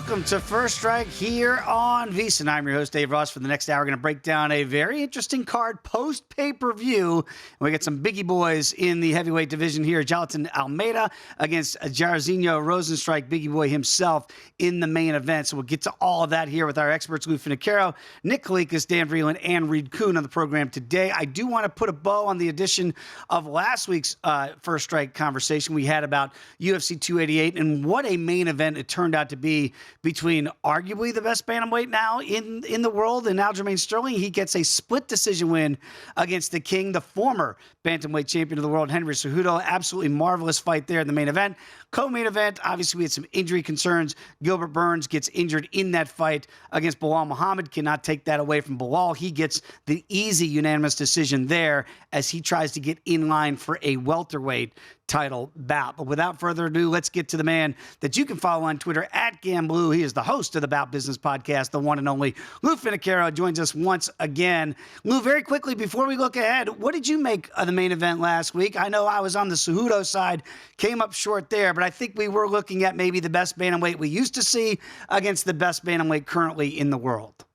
Welcome to First Strike here on VSiN. I'm your host, Dave Ross. For the next hour, we're going to break down a very interesting card post-pay-per-view. We got some biggie boys in the heavyweight division here. Jailton Almeida against Jairzinho Rozenstruik, biggie boy himself, in the main event. So we'll get to all of that here with our experts, Lou Finocchiaro, Nick Kalikas, Dan Vreeland, and Kuhn on the program today. I do want to put a bow on the edition of last week's First Strike conversation we had about UFC 288 and what a main event it turned out to be between arguably the best bantamweight now in the world and Aljamain Sterling. He gets a split decision win against the king, the former bantamweight champion of the world, Henry Cejudo. Absolutely marvelous fight there in the main event. Co-main event, obviously we had some injury concerns. Gilbert Burns gets injured in that fight against Belal Muhammad. Cannot take that away from Belal. He gets the easy unanimous decision there as he tries to get in line for a welterweight title bout. But without further ado, let's get to the man that you can follow on Twitter at Gamblue. He is the host of the Bout Business Podcast, the one and only Lou Finocchiaro joins us once again. Lou, very quickly, before we look ahead, what did you make of the main event last week? I know I was on the Cejudo side, came up short there, but I think we were looking at maybe the best bantamweight we used to see against the best bantamweight currently in the world.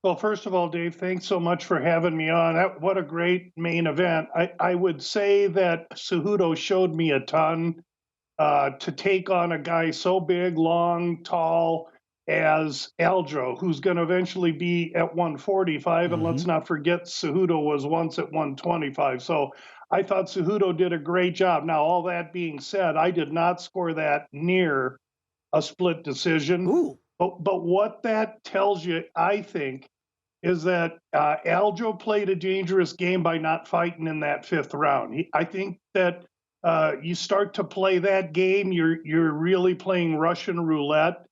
Well, first of all, Dave, thanks so much for having me on. What a great main event. I would say that Cejudo showed me a ton to take on a guy so big, long, tall as Aljo, who's going to eventually be at 145. And let's not forget, Cejudo was once at 125. So I thought Cejudo did a great job. Now, all that being said, I did not score that near a split decision. Ooh. But what that tells you, I think, is that Aljo played a dangerous game by not fighting in that fifth round. I think that you start to play that game, you're really playing Russian roulette.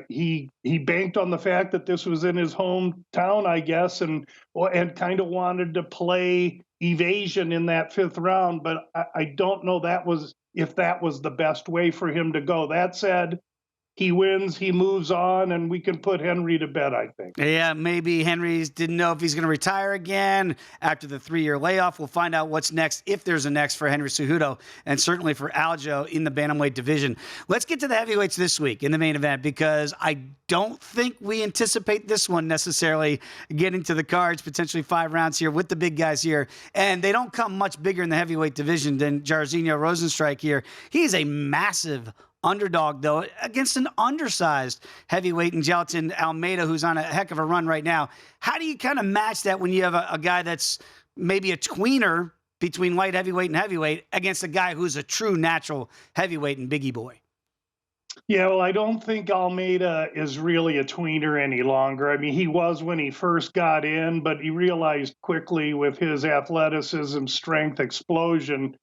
He banked on the fact that this was in his hometown, I guess, and kind of wanted to play evasion in that fifth round. But I don't know if that was the best way for him to go. That said, he wins, he moves on, and we can put Henry to bed, I think. Yeah, maybe Henry didn't know if he's going to retire again after the 3-year layoff. We'll find out what's next, if there's a next for Henry Cejudo, and certainly for Aljo in the bantamweight division. Let's get to the heavyweights this week in the main event, because I don't think we anticipate this one necessarily getting to the cards, potentially 5 rounds here with the big guys here. And they don't come much bigger in the heavyweight division than Jairzinho Rozenstruik here. He's a massive underdog, though, against an undersized heavyweight in Jailton Almeida, who's on a heck of a run right now. How do you kind of match that when you have a guy that's maybe a tweener between light heavyweight and heavyweight against a guy who's a true natural heavyweight and biggie boy? Yeah, well, I don't think Almeida is really a tweener any longer. I mean, he was when he first got in, but he realized quickly with his athleticism, strength, explosion,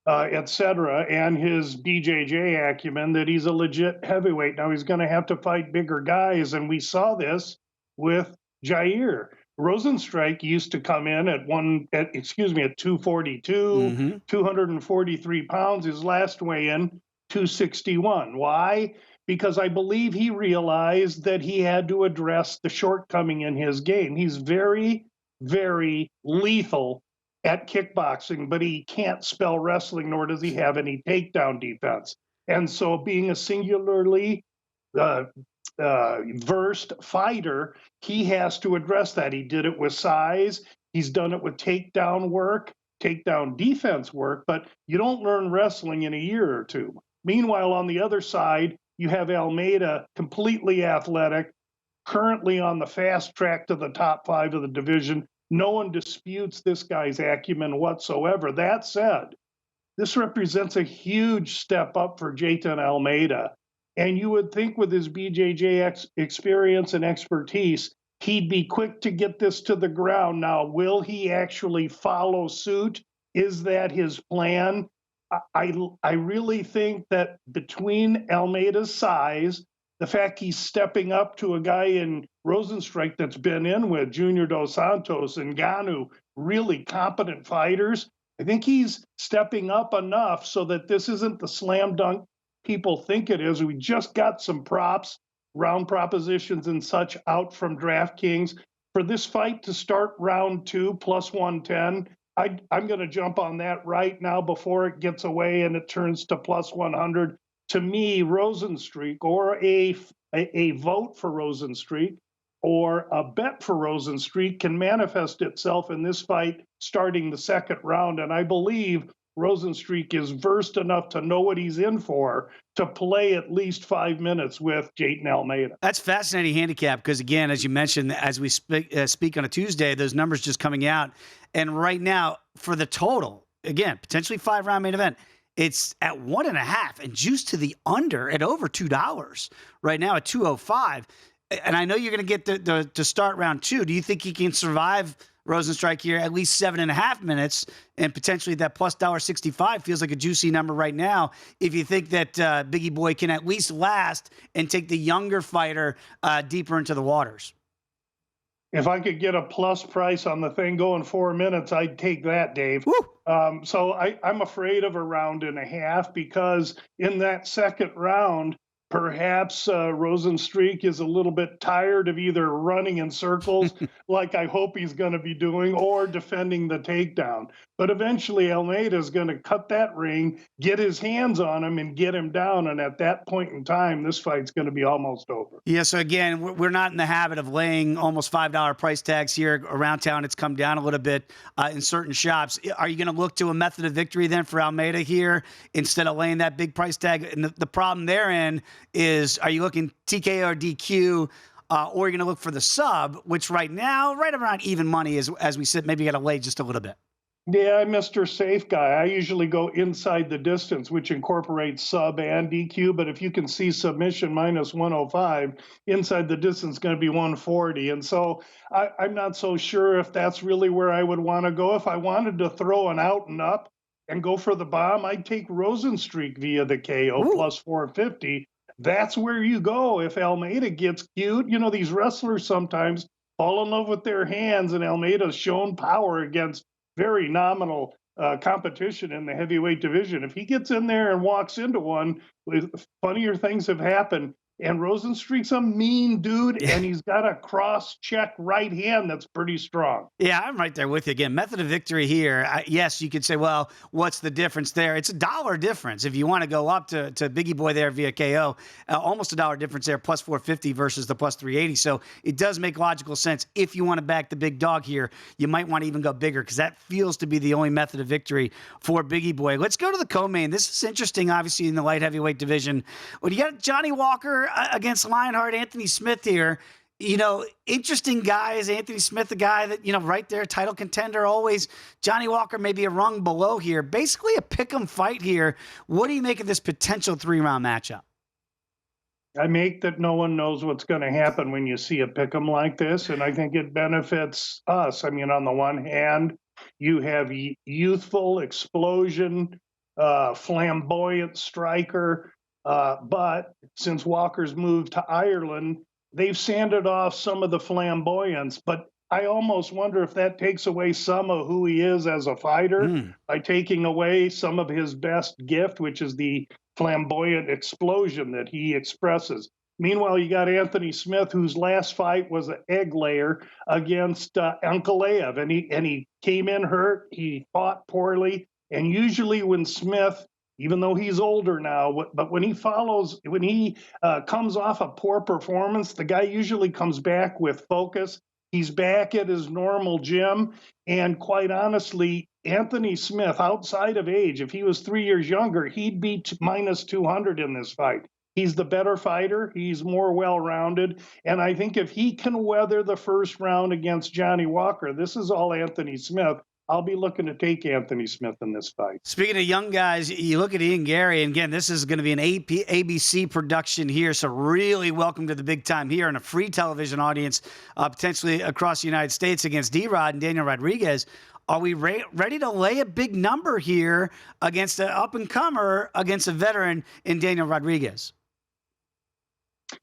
et cetera, and his BJJ acumen that he's a legit heavyweight. Now he's going to have to fight bigger guys, and we saw this with Jair. Rozenstruik used to come in at 242, 243 pounds. His last weigh-in, 261. Why? Because I believe he realized that he had to address the shortcoming in his game. He's very, very lethal at kickboxing, but he can't spell wrestling, nor does he have any takedown defense. And so being a singularly versed fighter, he has to address that. He did it with size. He's done it with takedown work, takedown defense work, but you don't learn wrestling in a year or two. Meanwhile, on the other side, you have Almeida, completely athletic, currently on the fast track to the top 5 of the division. No one disputes this guy's acumen whatsoever. That said, this represents a huge step up for Jailton Almeida. And you would think with his BJJ experience and expertise, he'd be quick to get this to the ground. Now, will he actually follow suit? Is that his plan? I really think that between Almeida's size, the fact he's stepping up to a guy in Rozenstruik that's been in with Junior Dos Santos and Ngannou, really competent fighters, I think he's stepping up enough so that this isn't the slam dunk people think it is. We just got some props, round propositions and such out from DraftKings. For this fight to start round 2 plus 110, I'm going to jump on that right now before it gets away and it turns to plus 100. to me, Rozenstruik or a vote for Rozenstruik or a bet for Rozenstruik can manifest itself in this fight starting the second round. And I believe Rozenstruik is versed enough to know what he's in for to play at least 5 minutes with Jailton Almeida. That's fascinating handicap because, again, as you mentioned, as we speak on a Tuesday, those numbers just coming out. And right now, for the total, again, potentially 5-round main event, it's at 1.5 and juice to the under at over $2 right now at 205. And I know you're going to get to start round 2. Do you think he can survive Rozenstruik here at least 7.5 minutes and potentially that plus $1.65 feels like a juicy number right now if you think that Biggie Boy can at least last and take the younger fighter deeper into the waters? If I could get a plus price on the thing going 4 minutes, I'd take that, Dave. So I'm afraid of a round and a half because in that second round, perhaps Rozenstruik is a little bit tired of either running in circles like I hope he's going to be doing or defending the takedown. But eventually Almeida is going to cut that ring, get his hands on him, and get him down. And at that point in time, this fight's going to be almost over. Yeah, so again, we're not in the habit of laying almost $5 price tags here around town. It's come down a little bit in certain shops. Are you going to look to a method of victory then for Almeida here instead of laying that big price tag? And the problem therein is, are you looking TKO or DQ, or are you going to look for the sub, which right now, right around even money is, as we said, maybe you got to lay just a little bit. Yeah, I'm Mr. Safe Guy. I usually go inside the distance, which incorporates sub and DQ. But if you can see submission minus 105, inside the distance is going to be 140. And so I'm not so sure if that's really where I would want to go. If I wanted to throw an out and up and go for the bomb, I'd take Rozenstruik via the KO plus 450. That's where you go. If Almeida gets cute, you know, these wrestlers sometimes fall in love with their hands, and Almeida's shown power against very nominal competition in the heavyweight division. If he gets in there and walks into one, funnier things have happened. And Rozenstruik's a mean dude, and he's got a cross-check right hand that's pretty strong. Yeah, I'm right there with you. Again, method of victory here. Yes, you could say, well, what's the difference there? It's $1 difference. If you want to go up to Biggie Boy there via KO, almost $1 difference there, plus 450 versus the plus 380. So it does make logical sense. If you want to back the big dog here, you might want to even go bigger because that feels to be the only method of victory for Biggie Boy. Let's go to the co-main. This is interesting, obviously, in the light heavyweight division. Well, you got Johnny Walker against Lionheart, Anthony Smith here. You know, interesting guys. Anthony Smith, the guy that, you know, right there, title contender always. Johnny Walker maybe a rung below here. Basically a pick'em fight here. What do you make of this potential 3-round matchup? I make that no one knows what's going to happen when you see a pick'em like this, and I think it benefits us. I mean, on the one hand, you have youthful explosion, flamboyant striker, but since Walker's moved to Ireland, they've sanded off some of the flamboyance. But I almost wonder if that takes away some of who he is as a fighter by taking away some of his best gift, which is the flamboyant explosion that he expresses. Meanwhile, you got Anthony Smith, whose last fight was an egg layer against Ankalaev, and he came in hurt. He fought poorly, and usually when Smith, even though he's older now, but when he comes off a poor performance, the guy usually comes back with focus. He's back at his normal gym. And quite honestly, Anthony Smith, outside of age, if he was 3 years younger, he'd be minus 200 in this fight. He's the better fighter. He's more well-rounded. And I think if he can weather the first round against Johnny Walker, this is all Anthony Smith. I'll be looking to take Anthony Smith in this fight. Speaking of young guys, you look at Ian Gary, and again, this is going to be an ABC production here, so really welcome to the big time here and a free television audience, potentially across the United States against D-Rod and Daniel Rodriguez. Are we ready to lay a big number here against an up-and-comer, against a veteran in Daniel Rodriguez?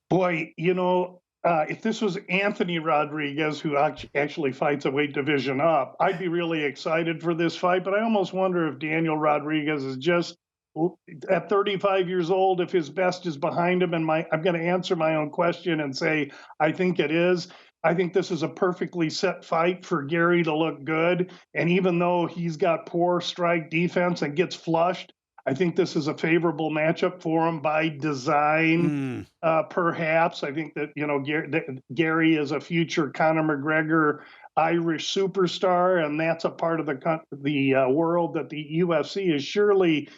Boy, you know, if this was Anthony Rodriguez, who actually fights a weight division up, I'd be really excited for this fight. But I almost wonder if Daniel Rodriguez is just at 35 years old, if his best is behind him. And I'm going to answer my own question and say, I think it is. I think this is a perfectly set fight for Gary to look good. And even though he's got poor strike defense and gets flushed, I think this is a favorable matchup for him by design, perhaps. I think that, Gary is a future Conor McGregor Irish superstar, and that's a part of the world that the UFC is surely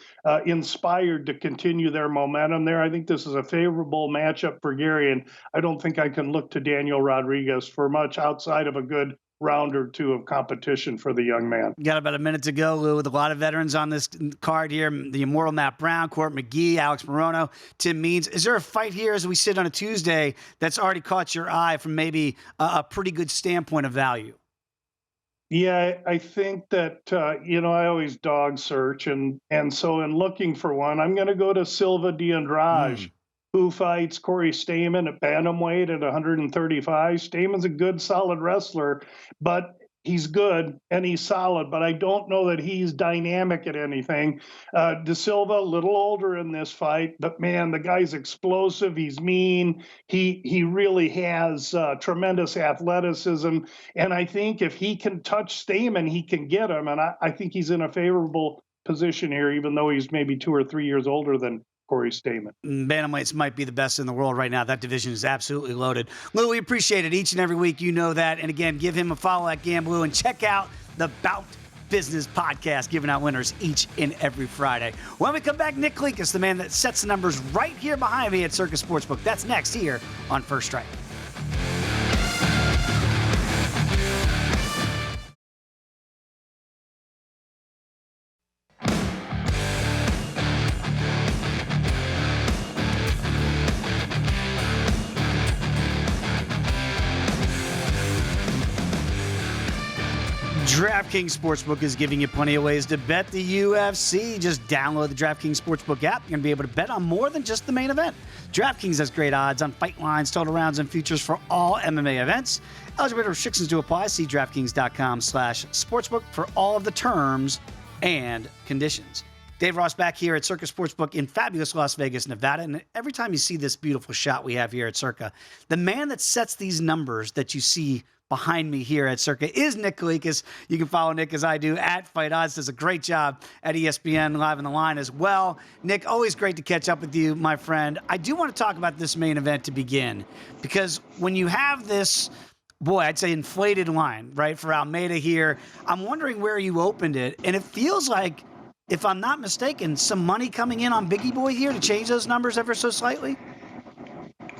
inspired to continue their momentum there. I think this is a favorable matchup for Gary, and I don't think I can look to Daniel Rodriguez for much outside of a good round or two of competition for the young man. Got about a minute to go, Lou, with a lot of veterans on this card here. The immortal Matt Brown, Court McGee, Alex Morono, Tim Means. Is there a fight here as we sit on a Tuesday that's already caught your eye from maybe a pretty good standpoint of value? Yeah, I think that, I always dog search. And so in looking for one, I'm going to go to Silva de Andrade, who fights Corey Stamen at bantamweight at 135. Stamen's a good, solid wrestler, but he's good and he's solid, but I don't know that he's dynamic at anything. De Silva, a little older in this fight, but man, the guy's explosive. He's mean. He really has tremendous athleticism. And I think if he can touch Stamen, he can get him. And I think he's in a favorable position here, even though he's maybe 2 or 3 years older than Corey Stamen. Bantamweights might be the best in the world right now. That division is absolutely loaded. Lou, we appreciate it each and every week. You know that. And again, give him a follow at Gamblu and check out the Bout Business podcast, giving out winners each and every Friday. When we come back, Nick Kalikas, the man that sets the numbers right here behind me at Circus Sportsbook. That's next here on First Strike. DraftKings Sportsbook is giving you plenty of ways to bet the UFC. Just download the DraftKings Sportsbook app. You're going to be able to bet on more than just the main event. DraftKings has great odds on fight lines, total rounds, and futures for all MMA events. Eligibility restrictions do apply. See DraftKings.com/sportsbook for all of the terms and conditions. Dave Ross back here at Circa Sportsbook in fabulous Las Vegas, Nevada. And every time you see this beautiful shot we have here at Circa, the man that sets these numbers that you see behind me here at Circa is Nick Kalikas. You can follow Nick as I do at Fight Odds. Does a great job at ESPN Live on the Line as well. Nick, always great to catch up with you, my friend. I do want to talk about this main event to begin, because when you have this, boy, I'd say inflated line, right, for Almeida here, I'm wondering where you opened it. And it feels like, if I'm not mistaken, some money coming in on Biggie Boy here to change those numbers ever so slightly?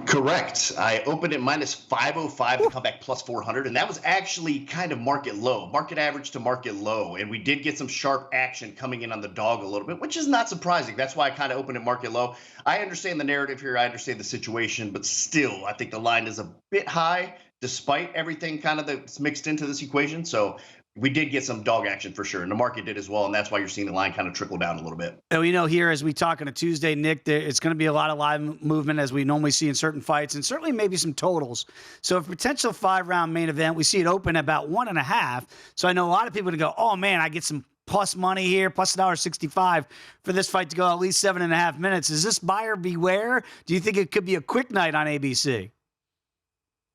Correct. I opened it minus 505 to come back plus 400, and that was actually kind of market low, market average to market low. And we did get some sharp action coming in on the dog a little bit, which is not surprising. That's why I kind of opened it market low. I understand the narrative here. I understand the situation, but still, I think the line is a bit high despite everything kind of that's mixed into this equation. So we did get some dog action for sure, and the market did as well, and that's why you're seeing the line kind of trickle down a little bit. And we know here, as we talk on a Tuesday, Nick, it's going to be a lot of live movement as we normally see in certain fights, and certainly maybe some totals. So a potential 5-round main event, we see it open about 1.5. So I know a lot of people are going to go, oh, man, I get some plus money here, plus $1.65 for this fight to go at least 7.5 minutes. Is this buyer beware? Do you think it could be a quick night on ABC?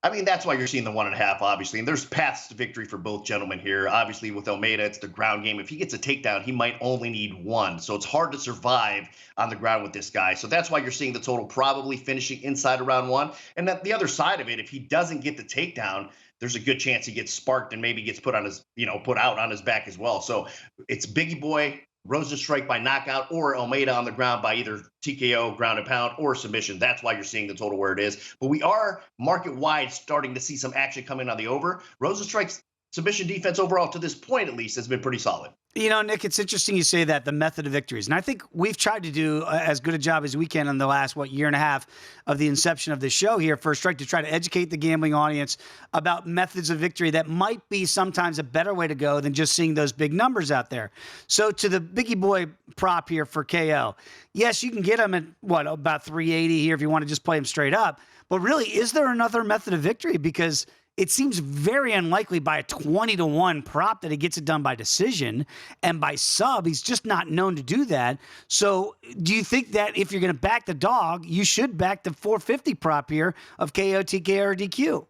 I mean, that's why you're seeing the 1.5, obviously. And there's paths to victory for both gentlemen here. Obviously, with Almeida, it's the ground game. If he gets a takedown, he might only need one. So it's hard to survive on the ground with this guy. So that's why you're seeing the total probably finishing inside of round 1. And the other side of it, if he doesn't get the takedown, there's a good chance he gets sparked and maybe gets put out on his back as well. So it's Biggie Boy, Rozenstruik by knockout, or Almeida on the ground by either TKO, ground and pound, or submission. That's why you're seeing the total where it is. But we are market-wide starting to see some action coming on the over. Rozenstruik's submission defense overall, to this point at least, has been pretty solid. You know, Nick, it's interesting you say that, the method of victories. And I think we've tried to do as good a job as we can in the last, year and a half of the inception of this show here, First Strike, to try to educate the gambling audience about methods of victory that might be sometimes a better way to go than just seeing those big numbers out there. So to the Biggie Boy prop here for KO, yes, you can get him at, about 380 here if you want to just play him straight up. But really, is there another method of victory? Because it seems very unlikely by a 20-1 prop that he gets it done by decision, and by sub, he's just not known to do that. So do you think that if you're going to back the dog, you should back the 450 prop here of KO, TKO, or DQ?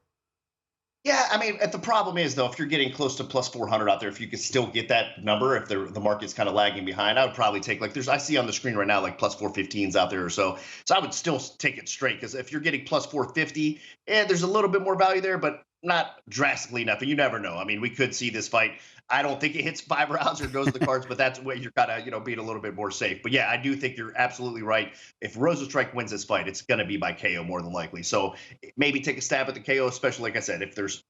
Yeah, I mean, the problem is though, if you're getting close to plus 400 out there, if you could still get that number, if the market's kind of lagging behind, I would probably take like I see on the screen right now like plus 415s out there or so. So I would still take it straight because if you're getting plus 450, there's a little bit more value there, but not drastically enough. And you never know. I mean, we could see this fight. I don't think it hits 5 rounds or goes to the cards, but that's where you're kind of, being a little bit more safe. But yeah, I do think you're absolutely right. If Rozenstruik wins this fight, it's going to be by KO more than likely. So maybe take a stab at the KO, especially like I said, if there's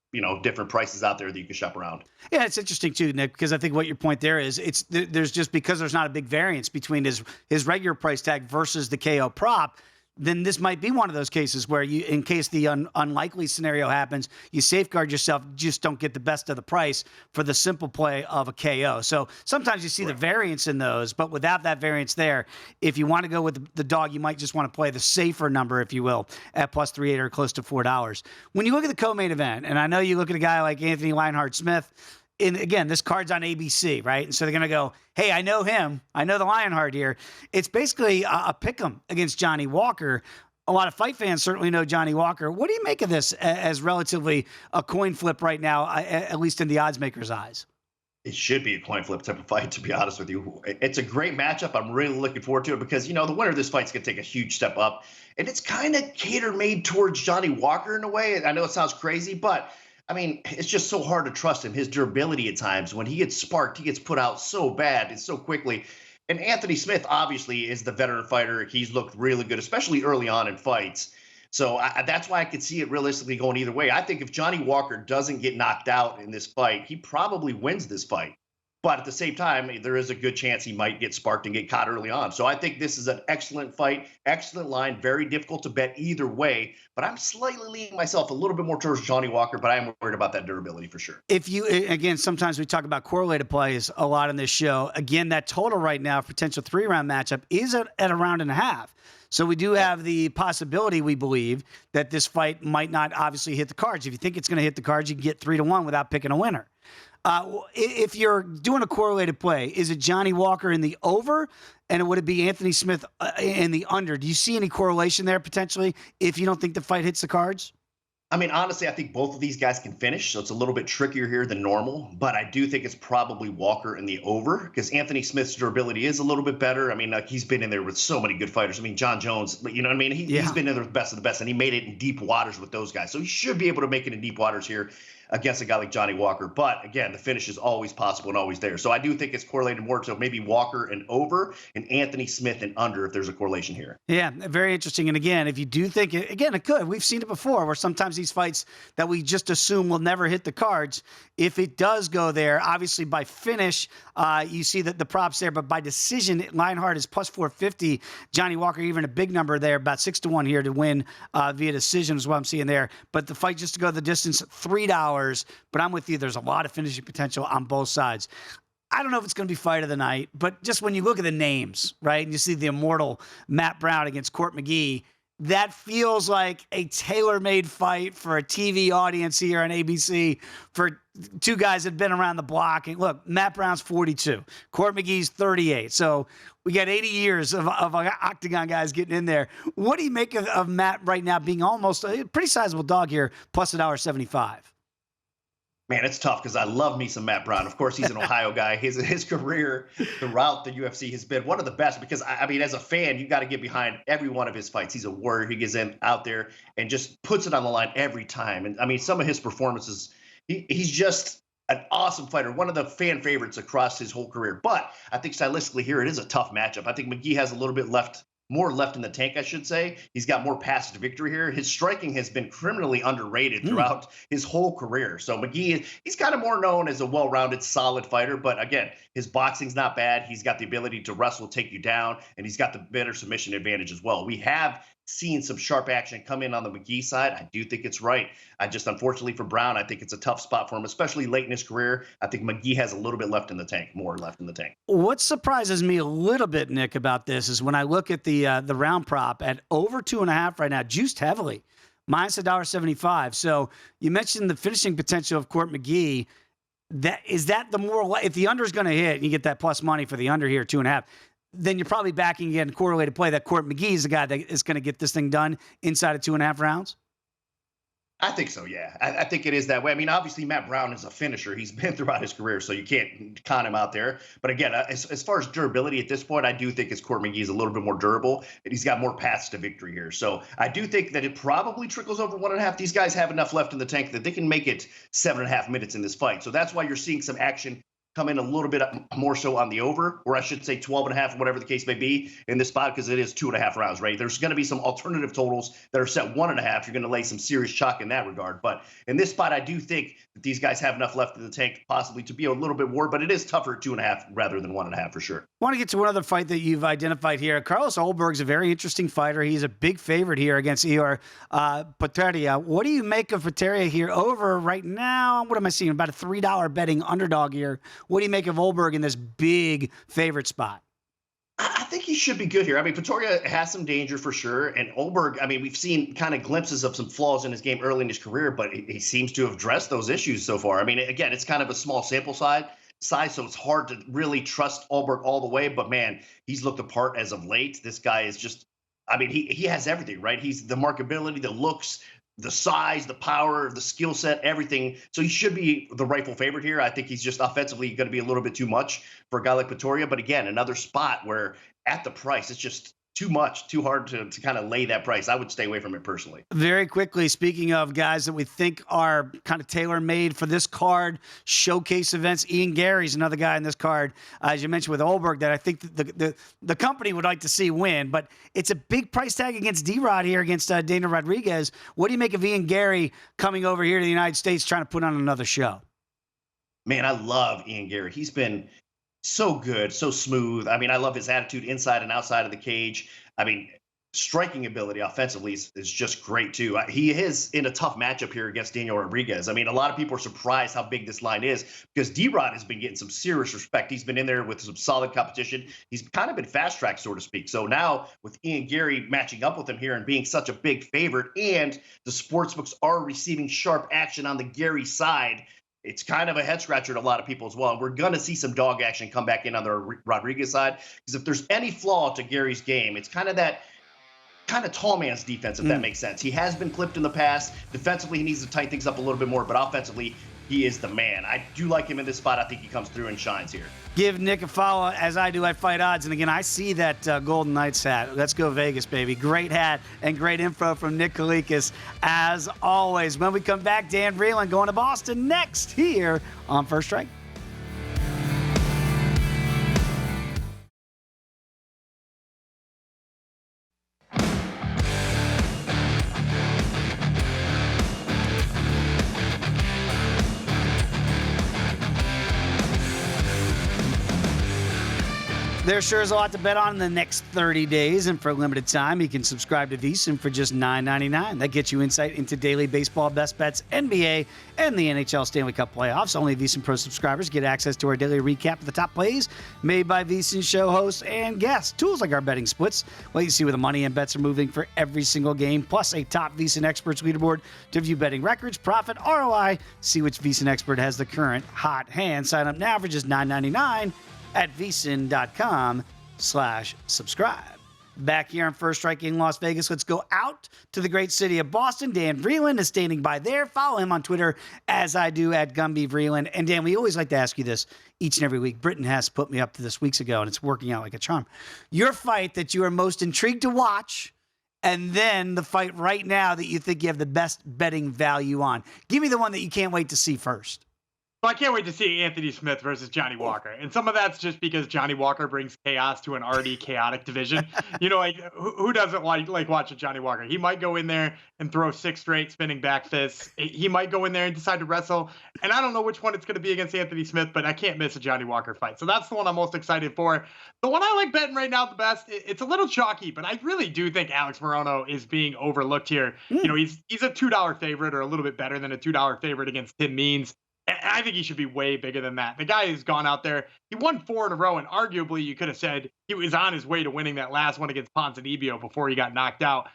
different prices out there that you can shop around. Yeah, it's interesting too, Nick, because I think what your point there is, there's just because there's not a big variance between his regular price tag versus the KO prop. Then this might be one of those cases where you, in case the unlikely scenario happens, you safeguard yourself, just don't get the best of the price for the simple play of a KO. So sometimes you see the variance in those, but without that variance there, if you want to go with the dog, you might just want to play the safer number, if you will, at plus 3.8 or close to $4. When you look at the co-main event, and I know you look at a guy like Anthony Lionheart-Smith, and again, this card's on ABC, right? And so they're going to go, hey, I know him. I know the Lionheart here. It's basically a pick 'em against Johnny Walker. A lot of fight fans certainly know Johnny Walker. What do you make of this as relatively a coin flip right now, at least in the odds maker's eyes? It should be a coin flip type of fight, to be honest with you. It's a great matchup. I'm really looking forward to it because, the winner of this fight's going to take a huge step up. And it's kind of cater-made towards Johnny Walker in a way. I know it sounds crazy, but I mean, it's just so hard to trust him. His durability at times, when he gets sparked, he gets put out so bad and so quickly. And Anthony Smith obviously is the veteran fighter. He's looked really good, especially early on in fights. So that's why I could see it realistically going either way. I think if Johnny Walker doesn't get knocked out in this fight, he probably wins this fight. But at the same time, there is a good chance he might get sparked and get caught early on. So I think this is an excellent fight, excellent line, very difficult to bet either way. But I'm slightly leaning myself a little bit more towards Johnny Walker, but I'm worried about that durability for sure. Again, sometimes we talk about correlated plays a lot in this show. Again, that total right now, potential 3-round matchup, is at a round and a half. So we do have the possibility, we believe, that this fight might not obviously hit the cards. If you think it's going to hit the cards, you can get 3-1 without picking a winner. If you're doing a correlated play, is it Johnny Walker in the over, and would it be Anthony Smith in the under? Do you see any correlation there potentially if you don't think the fight hits the cards? I mean, honestly, I think both of these guys can finish, so it's a little bit trickier here than normal. But I do think it's probably Walker in the over because Anthony Smith's durability is a little bit better. I mean, he's been in there with so many good fighters. I mean, John Jones, you know what I mean? He's been in there with the best of the best, and he made it in deep waters with those guys. So he should be able to make it in deep waters here against a guy like Johnny Walker. But again, the finish is always possible and always there. So I do think it's correlated more. So maybe Walker and over and Anthony Smith and under if there's a correlation here. Yeah, very interesting. And again, if you do think it could. We've seen it before where sometimes these fights that we just assume will never hit the cards, if it does go there, obviously by finish, you see that the props there, but by decision, Lionheart is plus 450. Johnny Walker, even a big number there, about 6-1 here to win via decision is what I'm seeing there. But the fight just to go the distance, $3. But I'm with you. There's a lot of finishing potential on both sides. I don't know if it's going to be fight of the night, but just when you look at the names, right, and you see the immortal Matt Brown against Court McGee, that feels like a tailor-made fight for a TV audience here on ABC for two guys that have been around the block. And look, Matt Brown's 42. Court McGee's 38. So we got 80 years of octagon guys getting in there. What do you make of Matt right now being almost a pretty sizable dog here, plus $1.75? Man, it's tough because I love me some Matt Brown. Of course, he's an Ohio guy. His career throughout the UFC has been one of the best because, I mean, as a fan, you got to get behind every one of his fights. He's a warrior. He gets out there and just puts it on the line every time. And, I mean, some of his performances, he's just an awesome fighter, one of the fan favorites across his whole career. But I think stylistically here, it is a tough matchup. I think McGee has a little bit more left in the tank, I should say. He's got more paths to victory here. His striking has been criminally underrated throughout his whole career. So McGee, he's kind of more known as a well-rounded, solid fighter. But again, his boxing's not bad. He's got the ability to wrestle, take you down, and he's got the better submission advantage as well. We have seen some sharp action come in on the McGee side. I do think it's right. Unfortunately for Brown, I think it's a tough spot for him, especially late in his career. I think McGee has a little bit left in the tank, more left in the tank. What surprises me a little bit, Nick, about this is when I look at the round prop at over 2.5 right now, juiced heavily, minus $1.75. So you mentioned the finishing potential of Court McGee. Is that the more, if the under is going to hit and you get that plus money for the under here, 2.5, then you're probably backing again correlated play that Court McGee is the guy that is going to get this thing done inside of 2.5 rounds? I think so, yeah. I think it is that way. I mean, obviously, Matt Brown is a finisher. He's been throughout his career, so you can't con him out there. But again, as far as durability at this point, I do think his Court McGee is a little bit more durable, and he's got more paths to victory here. So I do think that it probably trickles over 1.5. These guys have enough left in the tank that they can make it 7.5 minutes in this fight. So that's why you're seeing some action come in a little bit more so on the over, or I should say 12.5, whatever the case may be in this spot, because it is 2.5 rounds, right? There's going to be some alternative totals that are set 1.5. You're going to lay some serious chalk in that regard. But in this spot, I do think that these guys have enough left in the tank possibly to be a little bit more, but it is tougher at 2.5 rather than 1.5 for sure. I want to get to one other fight that you've identified here. Carlos Ulberg's a very interesting fighter. He's a big favorite here against Ihor Potieria. What do you make of Potieria here over right now? What am I seeing? About a $3 betting underdog here. What do you make of Ulberg in this big favorite spot? I think he should be good here. I mean, Potieria has some danger for sure. And Ulberg, I mean, we've seen kind of glimpses of some flaws in his game early in his career, but he seems to have addressed those issues so far. I mean, again, it's kind of a small sample size, so it's hard to really trust Ulberg all the way. But man, he's looked apart as of late. This guy is just, I mean, he has everything, right? He's the markability, the looks, the size, the power, the skill set, everything. So he should be the rightful favorite here. I think he's just offensively going to be a little bit too much for a guy like Potieria. But again, another spot where at the price, it's just too much, too hard to kind of lay that price. I would stay away from it personally. Very quickly, speaking of guys that we think are kind of tailor-made for this card, showcase events, Ian Gary's another guy in this card, as you mentioned with Ulberg, that I think the company would like to see win. But it's a big price tag against D-Rod here against Daniel Rodriguez. What do you make of Ian Gary coming over here to the United States trying to put on another show? Man, I love Ian Gary. He's been so good, so smooth. I mean, I love his attitude inside and outside of the cage. I mean, striking ability offensively is just great too. He is in a tough matchup here against Daniel Rodriguez. I mean, a lot of people are surprised how big this line is because D-Rod has been getting some serious respect. He's been in there with some solid competition. He's kind of been fast tracked, so to speak. So now with Ian Gary matching up with him here and being such a big favorite, and the sportsbooks are receiving sharp action on the Gary side, it's kind of a head scratcher to a lot of people as well. And we're going to see some dog action come back in on the Rodriguez side, because if there's any flaw to Gary's game, it's kind of that kind of tall man's defense, if that makes sense. He has been clipped in the past. Defensively, he needs to tighten things up a little bit more, but offensively, he is the man. I do like him in this spot. I think he comes through and shines here. Give Nick a follow as I do at Fight Odds. And again, I see that Golden Knights hat. Let's go Vegas, baby. Great hat and great info from Nick Kalikas as always. When we come back, Dan Vreeland going to Boston next here on First Strike. There sure is a lot to bet on in the next 30 days, and for a limited time, you can subscribe to VSiN for just $9.99. That gets you insight into daily baseball best bets, NBA, and the NHL Stanley Cup playoffs. Only VSiN Pro subscribers get access to our daily recap of the top plays made by VSiN show hosts and guests. Tools like our betting splits, let you see where the money and bets are moving for every single game, plus a top VSiN experts leaderboard to view betting records, profit, ROI, see which VSiN expert has the current hot hand. Sign up now for just $9.99 at vsin.com/subscribe. Back here on First Strike in Las Vegas, let's go out to the great city of Boston. Dan Vreeland is standing by there. Follow him on Twitter, as I do, at Gumby Vreeland. And Dan, we always like to ask you this each and every week. Britton has put me up to this weeks ago, and it's working out like a charm. Your fight that you are most intrigued to watch, and then the fight right now that you think you have the best betting value on. Give me the one that you can't wait to see first. Well, I can't wait to see Anthony Smith versus Johnny Walker. And some of that's just because Johnny Walker brings chaos to an already chaotic division. You know, like who doesn't like watching Johnny Walker? He might go in there and throw 6 straight spinning back fists. He might go in there and decide to wrestle. And I don't know which one it's going to be against Anthony Smith, but I can't miss a Johnny Walker fight. So that's the one I'm most excited for. The one I like betting right now the best, it's a little chalky, but I really do think Alex Morono is being overlooked here. You know, he's a $2 favorite, or a little bit better than a $2 favorite against Tim Means. And I think he should be way bigger than that. The guy has gone out there. He won 4 in a row, and arguably you could have said he was on his way to winning that last one against Ponzinibbio before he got knocked out.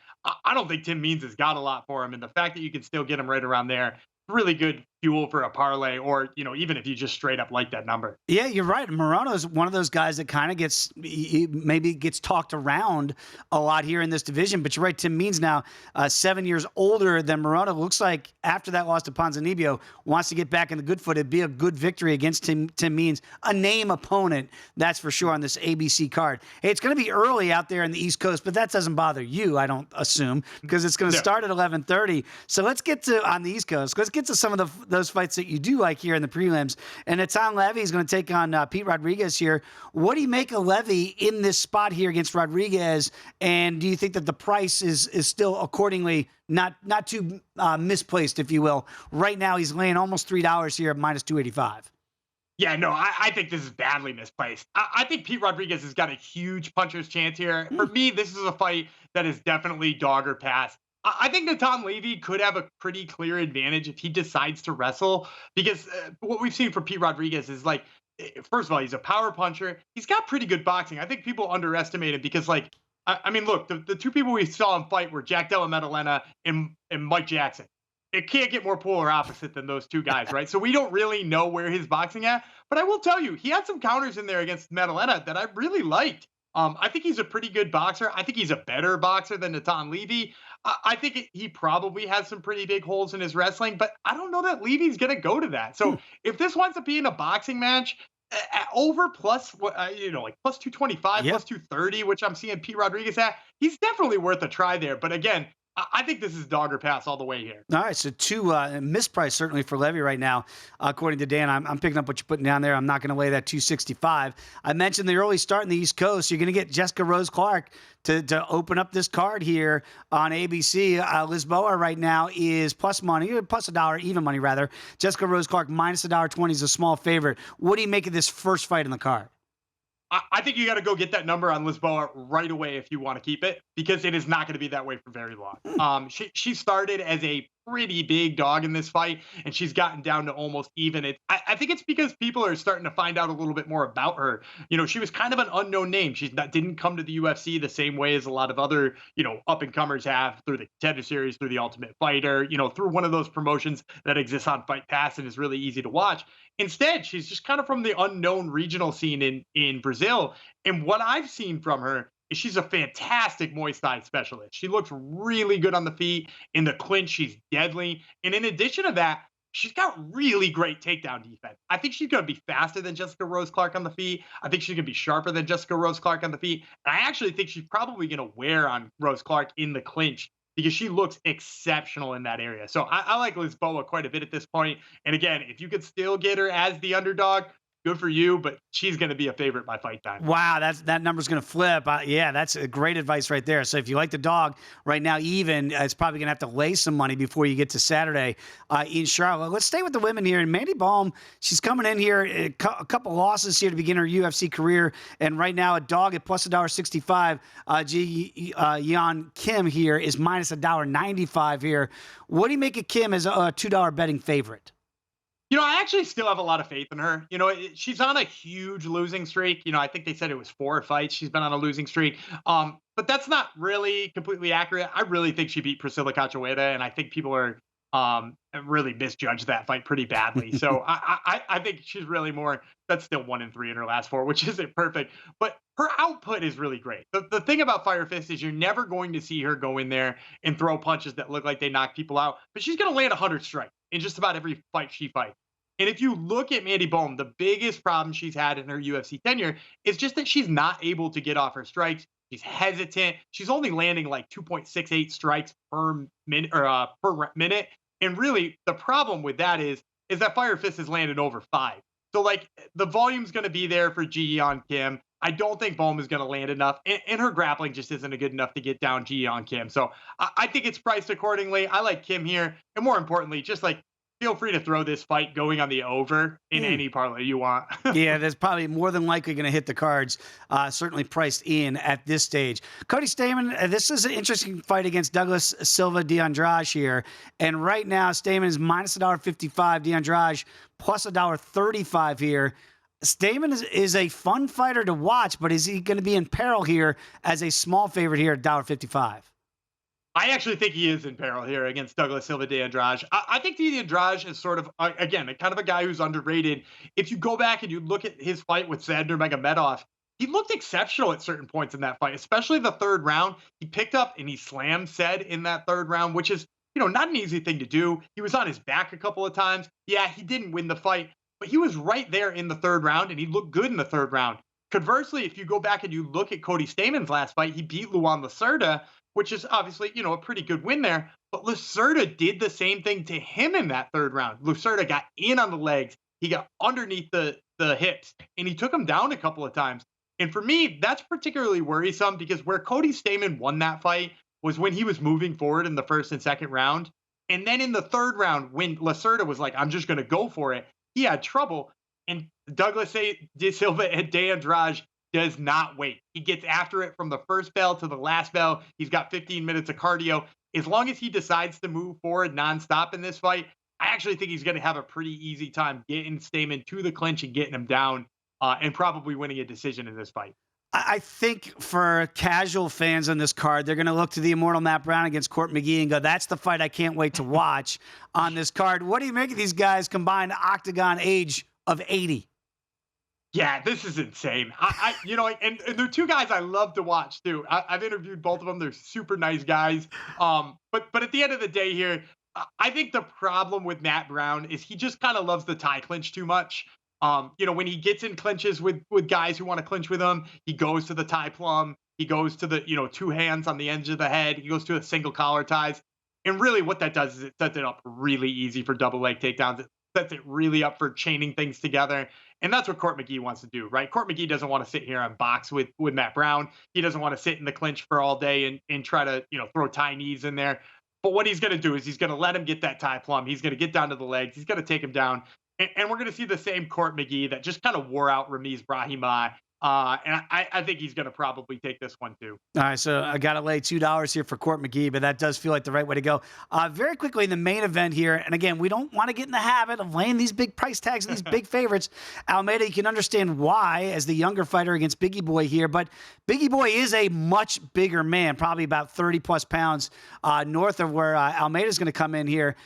I don't think Tim Means has got a lot for him, and the fact that you can still get him right around there, really good fuel for a parlay, or even if you just straight up like that number. Yeah, you're right. Morano's one of those guys that kind of maybe gets talked around a lot here in this division. But you're right. Tim Means now 7 years older than Morano. Looks like after that loss to Ponzinibbio, wants to get back in the good foot. It'd be a good victory against Tim Means, a name opponent, that's for sure, on this ABC card. Hey, it's going to be early out there in the East Coast, but that doesn't bother you, I don't assume, because it's going to start at 11:30. So let's get to, on the East Coast, let's get to some of those fights that you do like here in the prelims. And Natan Levy is going to take on Pete Rodriguez here. What do you make of Levy in this spot here against Rodriguez? And do you think that the price is still accordingly not too misplaced, if you will? Right now, he's laying almost $3 here at minus 285. Yeah, no, I think this is badly misplaced. I think Pete Rodriguez has got a huge puncher's chance here. For me, this is a fight that is definitely dog or pass. I think Natan Levy could have a pretty clear advantage if he decides to wrestle, because what we've seen from Pete Rodriguez is, like, first of all, he's a power puncher. He's got pretty good boxing. I think people underestimate him because, like, I mean, look, the two people we saw him fight were Jack Della Maddalena and Mike Jackson. It can't get more polar opposite than those two guys, right? So we don't really know where his boxing at. But I will tell you, he had some counters in there against Maddalena that I really liked. I think he's a pretty good boxer. I think he's a better boxer than Natan Levy. I think he probably has some pretty big holes in his wrestling, but I don't know that Levy's going to go to that. So if this winds up being a boxing match, over plus, like plus 225, plus 230, which I'm seeing Pete Rodriguez at, he's definitely worth a try there. But again, I think this is dog or pass all the way here. All right, so two mispriced certainly for Levy right now, according to Dan. I'm picking up what you're putting down there. I'm not going to lay that 265. I mentioned the early start in the East Coast. You're going to get Jessica Rose Clark to open up this card here on ABC. Lisboa right now is plus money, plus $1, even money rather. Jessica Rose Clark minus $1.20 is a small favorite. What do you make of this first fight in the card? I think you got to go get that number on Lisboa right away if you want to keep it, because it is not going to be that way for very long. She started as a pretty big dog in this fight, and she's gotten down to almost even. I think it's because people are starting to find out a little bit more about her. She was kind of an unknown name. She didn't come to the UFC the same way as a lot of other, up-and-comers have, through the Contender Series, through the Ultimate Fighter, through one of those promotions that exists on Fight Pass and is really easy to watch. Instead, she's just kind of from the unknown regional scene in Brazil. And what I've seen from her is she's a fantastic Muay Thai specialist. She looks really good on the feet. In the clinch, she's deadly. And in addition to that, she's got really great takedown defense. I think she's going to be faster than Jessica Rose Clark on the feet. I think she's going to be sharper than Jessica Rose Clark on the feet. And I actually think she's probably going to wear on Rose Clark in the clinch, because she looks exceptional in that area. So I like Lisboa quite a bit at this point. And again, if you could still get her as the underdog, good for you, but she's going to be a favorite by fight time. Wow, that number's going to flip. Yeah, that's a great advice right there. So if you like the dog right now, even, it's probably going to have to lay some money before you get to Saturday in Charlotte. Let's stay with the women here. And Mandy Baum, she's coming in here, a couple losses here to begin her UFC career, and right now a dog at plus $1.65. Yeon Kim here is minus $1.95 here. What do you make of Kim as a $2 betting favorite? I actually still have a lot of faith in her. She's on a huge losing streak. I think they said it was 4 fights she's been on a losing streak. But that's not really completely accurate. I really think she beat Priscilla Cachoeira, and I think people are really misjudged that fight pretty badly. So I think she's really more. That's still 1-3 in her last 4, which isn't perfect. But her output is really great. The thing about Fire Fist is you're never going to see her go in there and throw punches that look like they knock people out. But she's going to land 100 strikes in just about every fight she fights. And if you look at Mandy Baum, the biggest problem she's had in her UFC tenure is just that she's not able to get off her strikes. She's hesitant. She's only landing like 2.68 strikes per minute per minute. And really, the problem with that is that Fire Fist has landed over 5. So like the volume's going to be there for Ji Yeon Kim. I don't think Baum is going to land enough, and her grappling just isn't good enough to get down Ji Yeon Kim. So I think it's priced accordingly. I like Kim here, and more importantly, just like, feel free to throw this fight going on the over in any parlay you want. Yeah, that's probably more than likely going to hit the cards, certainly priced in at this stage. Cody Stamann, this is an interesting fight against Douglas Silva de Andrade here. And right now, Stamann is minus $1.55, de Andrade plus $1.35 here. Stamann is a fun fighter to watch, but is he going to be in peril here as a small favorite here at $1.55? I actually think he is in peril here against Douglas Silva de Andrade. I think de Andrade is sort of, again, kind of a guy who's underrated. If you go back and you look at his fight with Sandor Magomedov, he looked exceptional at certain points in that fight, especially the third round. He picked up and he slammed Sed in that third round, which is, not an easy thing to do. He was on his back a couple of times. Yeah, he didn't win the fight, but he was right there in the third round, and he looked good in the third round. Conversely, if you go back and you look at Cody Stamen's last fight, he beat Luan Lacerda, which is obviously, a pretty good win there. But Lacerda did the same thing to him in that third round. Lacerda got in on the legs. He got underneath the hips, and he took him down a couple of times. And for me, that's particularly worrisome because where Cody Stamen won that fight was when he was moving forward in the first and second round. And then in the third round, when Lacerda was like, I'm just going to go for it, he had trouble. And Douglas de Silva de Andrade does not wait. He gets after it from the first bell to the last bell. He's got 15 minutes of cardio. As long as he decides to move forward nonstop in this fight, I actually think he's going to have a pretty easy time getting Stamen to the clinch and getting him down and probably winning a decision in this fight. I think for casual fans on this card, they're going to look to the Immortal Matt Brown against Court McGee and go, that's the fight I can't wait to watch on this card. What do you make of these guys combined octagon age of 80? Yeah, this is insane. And they're two guys I love to watch too. I've interviewed both of them. They're super nice guys. But at the end of the day here, I think the problem with Matt Brown is he just kind of loves the tie clinch too much. When he gets in clinches with guys who want to clinch with him, he goes to the tie plum. He goes to the, two hands on the edge of the head. He goes to a single collar ties. And really what that does is it sets it up really easy for double leg takedowns. It sets it really up for chaining things together. And that's what Court McGee wants to do, right? Court McGee doesn't want to sit here and box with Matt Brown. He doesn't want to sit in the clinch for all day and try to, throw tie knees in there. But what he's going to do is he's going to let him get that tie plum. He's going to get down to the legs. He's going to take him down. And we're going to see the same Court McGee that just kind of wore out Ramiz Brahimaj. And I think he's going to probably take this one too. All right, so I got to lay $2 here for Court McGee, but that does feel like the right way to go. Very quickly, in the main event here, and again, we don't want to get in the habit of laying these big price tags and these big favorites. Almeida, you can understand why as the younger fighter against Biggie Boy here, but Biggie Boy is a much bigger man, probably about 30-plus pounds north of where Almeida's going to come in here.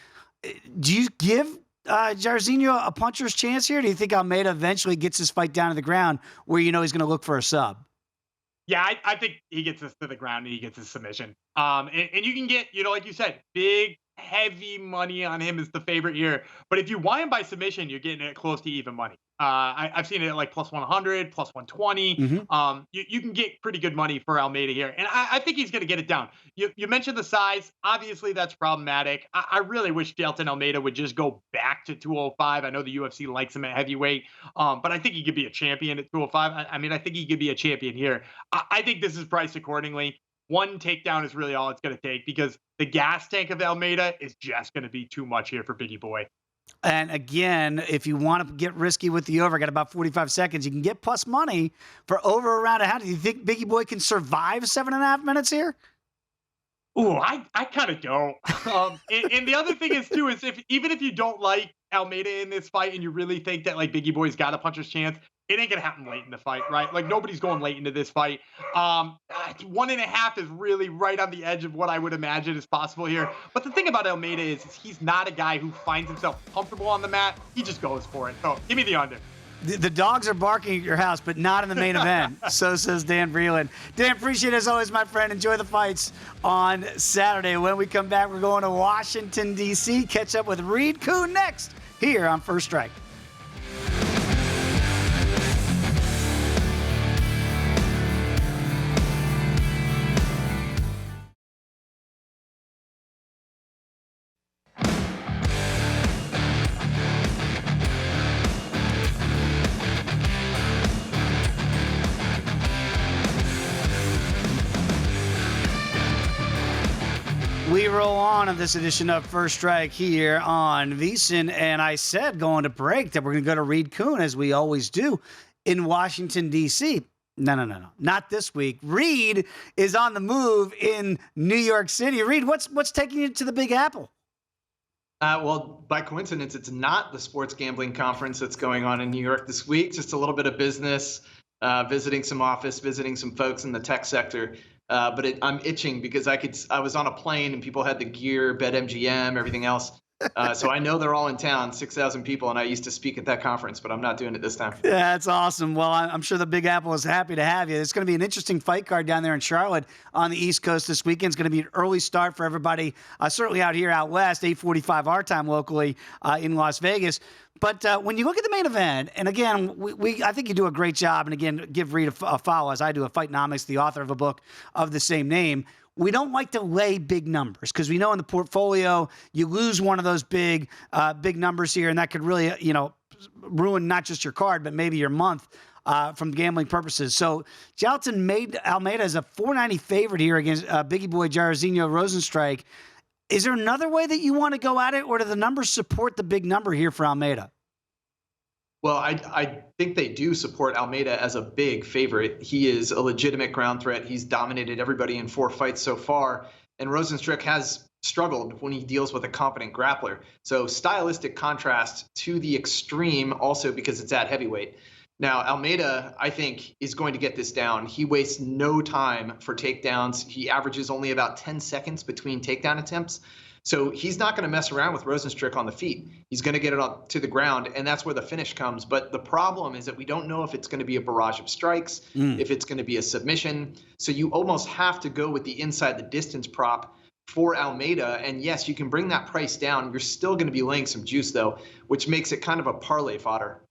Do you give Jairzinho a puncher's chance here? Do you think Almeida eventually gets his fight down to the ground where he's going to look for a sub? Yeah, I think he gets this to the ground and he gets his submission. And you can get, like you said, big, heavy money on him as the favorite here. But if you want him by submission, you're getting it close to even money. I've seen it at like plus 100, plus 120. Mm-hmm. You can get pretty good money for Almeida here. And I think he's going to get it down. You mentioned the size. Obviously, that's problematic. I really wish Jailton Almeida would just go back to 205. I know the UFC likes him at heavyweight, but I think he could be a champion at 205. I think he could be a champion here. I think this is priced accordingly. One takedown is really all it's going to take because the gas tank of Almeida is just going to be too much here for Biggie Boy. And again, if you want to get risky with the over, got about 45 seconds, you can get plus money for over around a half. Do you think Biggie Boy can survive 7.5 minutes here? Ooh, I kind of don't. And the other thing is too, is even if you don't like Almeida in this fight and you really think that like Biggie Boy's got a puncher's chance, it ain't going to happen late in the fight, right? Like nobody's going late into this fight. 1.5 is really right on the edge of what I would imagine is possible here. But the thing about Almeida is he's not a guy who finds himself comfortable on the mat. He just goes for it. So give me the under. The dogs are barking at your house, but not in the main event. So says Dan Vreeland. Dan, appreciate it as always, my friend. Enjoy the fights on Saturday. When we come back, we're going to Washington, D.C. Catch up with Reed Kuhn next here on First Strike. We roll on this edition of First Strike here on VSiN, and I said going to break that we're going to go to Reed Kuhn, as we always do, in Washington, D.C. No. Not this week. Reed is on the move in New York City. Reed, what's taking you to the Big Apple? Well, by coincidence, it's not the sports gambling conference that's going on in New York this week. Just a little bit of business, visiting some office, visiting some folks in the tech sector. but I'm itching because I was on a plane and people had the gear, BetMGM, everything else. So I know they're all in town, 6,000 people, and I used to speak at that conference, but I'm not doing it this time. Yeah, that's awesome. Well, I'm sure the Big Apple is happy to have you. It's going to be an interesting fight card down there in Charlotte on the East Coast this weekend. It's going to be an early start for everybody, certainly out here out west, 8:45 our time locally in Las Vegas. But when you look at the main event, and again, I think you do a great job, and again, give Reed a follow, as I do, a Fightnomics, the author of a book of the same name. We don't like to lay big numbers because we know in the portfolio you lose one of those big numbers here, and that could really ruin not just your card but maybe your month from gambling purposes. So Jailton Almeida is a 490 favorite here against Biggie Boy Jairzinho Rozenstruik. Is there another way that you want to go at it, or do the numbers support the big number here for Almeida? Well, I think they do support Almeida as a big favorite. He is a legitimate ground threat. He's dominated everybody in 4 fights so far. And Rozenstruik has struggled when he deals with a competent grappler. So stylistic contrast to the extreme also because it's at heavyweight. Now, Almeida, I think, is going to get this down. He wastes no time for takedowns. He averages only about 10 seconds between takedown attempts. So he's not going to mess around with Rozenstruik on the feet. He's going to get it up to the ground, and that's where the finish comes. But the problem is that we don't know if it's going to be a barrage of strikes, if it's going to be a submission. So you almost have to go with the inside the distance prop for Almeida. And yes, you can bring that price down. You're still going to be laying some juice, though, which makes it kind of a parlay fodder.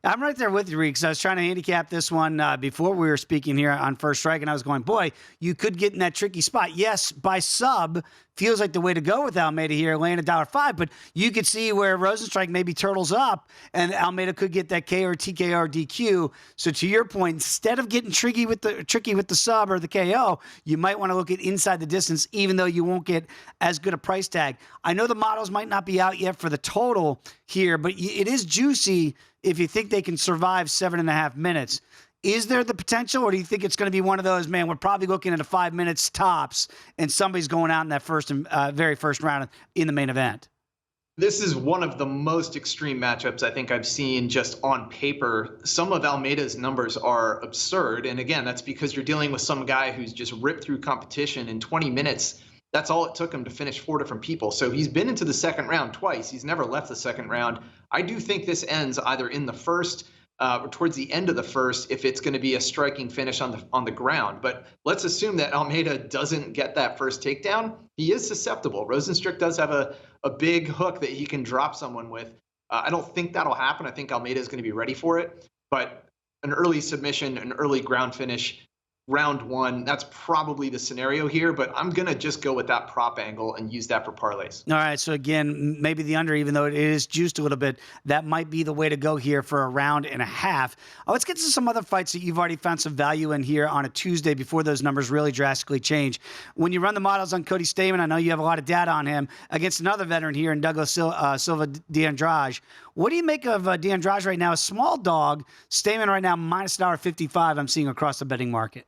I'm right there with you, Reed, because I was trying to handicap this one before we were speaking here on First Strike, and I was going, boy, you could get in that tricky spot. Yes, by sub feels like the way to go with Almeida here, laying $1.05, but you could see where Rozenstruik maybe turtles up, and Almeida could get that K or TKO or DQ. So to your point, instead of getting tricky with the sub or the KO, you might want to look at inside the distance, even though you won't get as good a price tag. I know the models might not be out yet for the total here, but it is juicy if you think they can survive 7.5 minutes. Is there the potential, or do you think it's going to be one of those, man, we're probably looking at a 5 minutes tops and somebody's going out in that very first round in the main event? This is one of the most extreme matchups I think I've seen just on paper. Some of Almeida's numbers are absurd. And again, that's because you're dealing with some guy who's just ripped through competition in 20 minutes. That's all it took him to finish 4 different people. So he's been into the second round twice. He's never left the second round. I do think this ends either in the first or towards the end of the first if it's going to be a striking finish on the ground. But let's assume that Almeida doesn't get that first takedown. He is susceptible. Rozenstruik does have a big hook that he can drop someone with. I don't think that'll happen. I think Almeida is going to be ready for it. But an early submission, an early ground finish, round 1, that's probably the scenario here, but I'm going to just go with that prop angle and use that for parlays. All right, so again, maybe the under, even though it is juiced a little bit, that might be the way to go here for a round and a half. Let's get to some other fights that you've already found some value in here on a Tuesday before those numbers really drastically change. When you run the models on Cody Stamann, I know you have a lot of data on him, against another veteran here in Douglas Silva de Andrade. What do you make of de Andrade right now? A small dog, Stamann right now minus $1.55 I'm seeing across the betting market.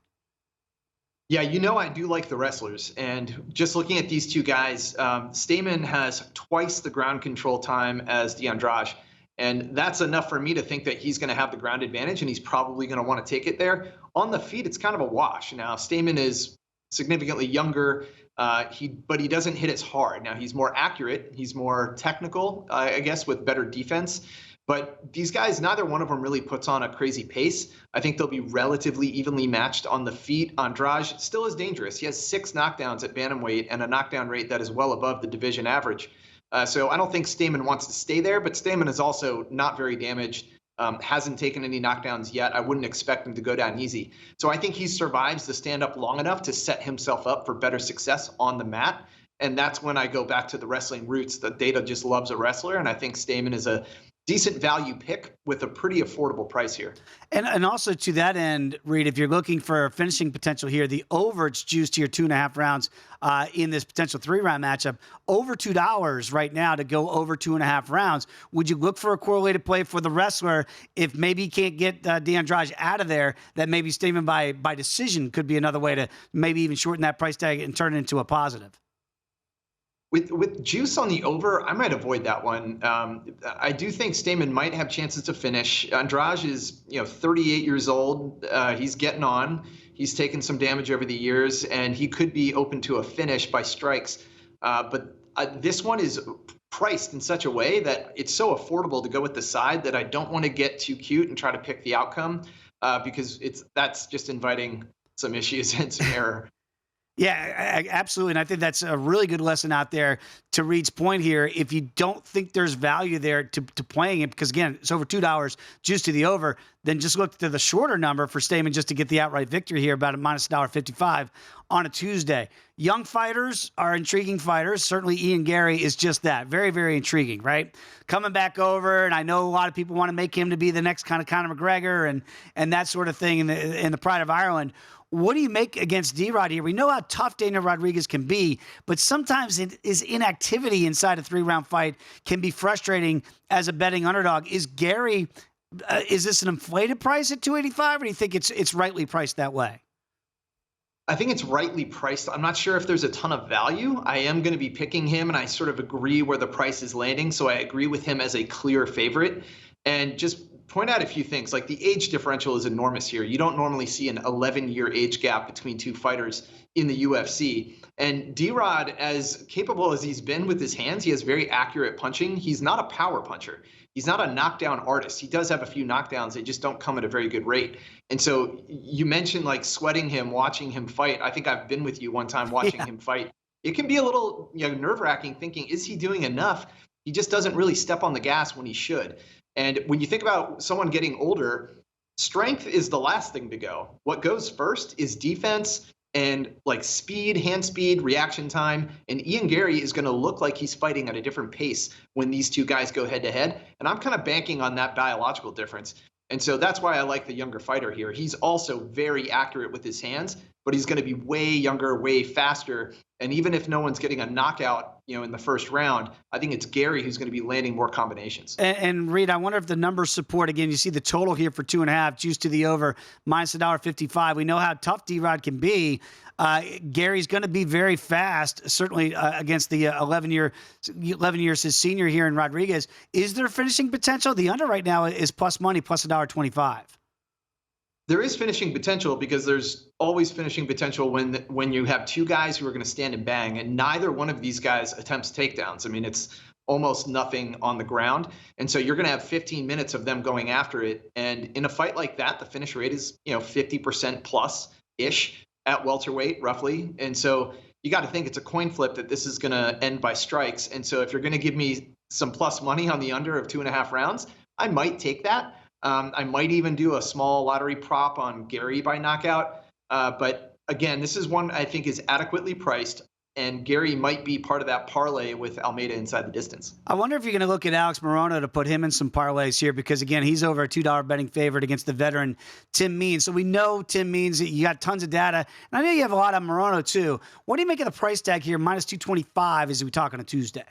Yeah, I do like the wrestlers. And just looking at these two guys, Stamann has twice the ground control time as de Andrade. And that's enough for me to think that he's going to have the ground advantage, and he's probably going to want to take it there. On the feet, it's kind of a wash. Now, Stamann is significantly younger, but he doesn't hit as hard. Now, he's more accurate. He's more technical, I guess, with better defense. But these guys, neither one of them really puts on a crazy pace. I think they'll be relatively evenly matched on the feet. Andrade still is dangerous. He has 6 knockdowns at bantamweight and a knockdown rate that is well above the division average. So I don't think Stamann wants to stay there, but Stamann is also not very damaged, hasn't taken any knockdowns yet. I wouldn't expect him to go down easy. So I think he survives the stand-up long enough to set himself up for better success on the mat. And that's when I go back to the wrestling roots. The data just loves a wrestler, and I think Stamann is a decent value pick with a pretty affordable price here. And also to that end, Reed, if you're looking for finishing potential here, the over it's juiced here 2.5 rounds in this potential 3-round matchup, over $2 right now to go over 2.5 rounds. Would you look for a correlated play for the wrestler if maybe he can't get de Andrade out of there, that maybe Stamann by decision could be another way to maybe even shorten that price tag and turn it into a positive? With juice on the over, I might avoid that one. I do think Stamen might have chances to finish. Andrade is 38 years old. He's getting on. He's taken some damage over the years, and he could be open to a finish by strikes. But this one is priced in such a way that it's so affordable to go with the side that I don't want to get too cute and try to pick the outcome because that's just inviting some issues and some error. Yeah, absolutely. And I think that's a really good lesson out there to Reed's point here. If you don't think there's value there to playing it, because again, it's over $2, juice to the over, then just look to the shorter number for Stamen just to get the outright victory here, about a minus $1.55 on a Tuesday. Young fighters are intriguing fighters. Certainly Ian Gary is just that. Very, very intriguing, right? Coming back over, and I know a lot of people want to make him to be the next kind of Conor McGregor and that sort of thing in the Pride of Ireland. What do you make against D-Rod here? We know how tough Daniel Rodriguez can be, but sometimes his inactivity inside a 3-round fight can be frustrating as a betting underdog. Is Gary, is this an inflated price at 285, or do you think it's rightly priced that way? I think it's rightly priced. I'm not sure if there's a ton of value. I am going to be picking him, and I sort of agree where the price is landing, so I agree with him as a clear favorite. And just point out a few things, like the age differential is enormous here. You don't normally see an 11-year age gap between two fighters in the UFC. And D-Rod, as capable as he's been with his hands, he has very accurate punching. He's not a power puncher. He's not a knockdown artist. He does have a few knockdowns. They just don't come at a very good rate. And so you mentioned like sweating him, watching him fight. I think I've been with you one time watching him fight. It can be a little nerve-wracking thinking, is he doing enough? He just doesn't really step on the gas when he should. And when you think about someone getting older, strength is the last thing to go. What goes first is defense and like speed, hand speed, reaction time. And Ian Gary is going to look like he's fighting at a different pace when these two guys go head to head. And I'm kind of banking on that biological difference. And so that's why I like the younger fighter here. He's also very accurate with his hands, but he's going to be way younger, way faster. And even if no one's getting a knockout, in the first round, I think it's Gary who's going to be landing more combinations. And Reed, I wonder if the numbers support, again, you see the total here for 2.5, juice to the over, minus $1.55. We know how tough D-Rod can be. Gary's going to be very fast, certainly against the 11 years his senior here in Rodriguez. Is there finishing potential? The under right now is plus money, plus $1.25. There is finishing potential because there's always finishing potential when you have two guys who are going to stand and bang, and neither one of these guys attempts takedowns. I mean, it's almost nothing on the ground. And so you're going to have 15 minutes of them going after it. And in a fight like that, the finish rate is, 50% plus-ish at welterweight, roughly. And so you got to think it's a coin flip that this is going to end by strikes. And so if you're going to give me some plus money on the under of 2.5 rounds, I might take that. I might even do a small lottery prop on Gary by knockout. But again, this is one I think is adequately priced, and Gary might be part of that parlay with Almeida inside the distance. I wonder if you're going to look at Alex Morono to put him in some parlays here, because again, he's over a $2 betting favorite against the veteran Tim Means. So we know Tim Means, you got tons of data, and I know you have a lot on Morono too. What do you make of the price tag here, minus 225 as we talk on a Tuesday?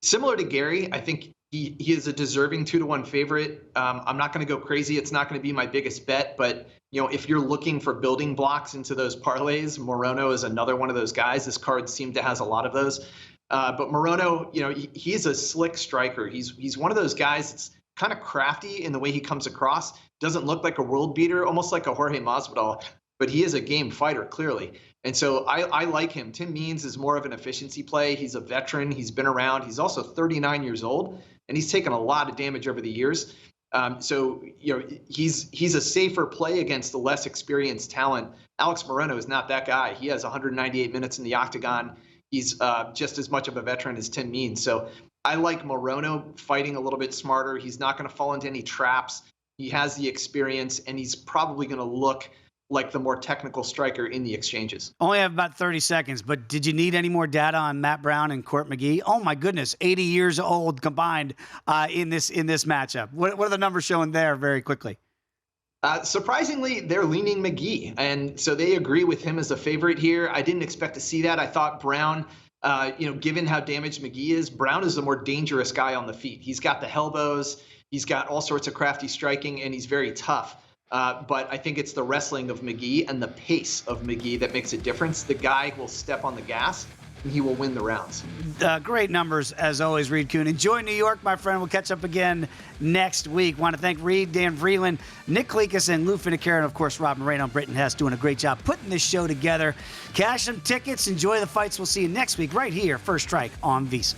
Similar to Gary, I think he is a deserving 2-to-1 favorite. I'm not going to go crazy. It's not going to be my biggest bet, but if you're looking for building blocks into those parlays, Morono is another one of those guys. This card seemed to has a lot of those. But Morono, he's a slick striker. He's one of those guys that's kind of crafty in the way he comes across. Doesn't look like a world beater, almost like a Jorge Masvidal, but he is a game fighter, clearly. And so I like him. Tim Means is more of an efficiency play. He's a veteran. He's been around. He's also 39 years old, and he's taken a lot of damage over the years. So he's a safer play against the less experienced talent. Alex Morono is not that guy. He has 198 minutes in the octagon. He's just as much of a veteran as Tim Means. So I like Morono fighting a little bit smarter. He's not going to fall into any traps. He has the experience, and he's probably going to look like the more technical striker in the exchanges. Only have about 30 seconds, but did you need any more data on Matt Brown and Court McGee? Oh my goodness, 80 years old combined in this matchup. What are the numbers showing there very quickly? Surprisingly, they're leaning McGee, and so they agree with him as a favorite here. I didn't expect to see that. I thought Brown, given how damaged McGee is, Brown is the more dangerous guy on the feet. He's got the elbows, he's got all sorts of crafty striking, and he's very tough. But I think it's the wrestling of McGee and the pace of McGee that makes a difference. The guy will step on the gas. he will win the rounds. Great numbers, as always, Reed Kuhn. Enjoy New York, my friend. We'll catch up again next week. Want to thank Reed, Dan Vreeland, Nick Kalikas, and Lou Finocchiaro, and, of course, Rob Moreno and Britton Hess doing a great job putting this show together. Cash some tickets. Enjoy the fights. We'll see you next week right here, First Strike on VSiN.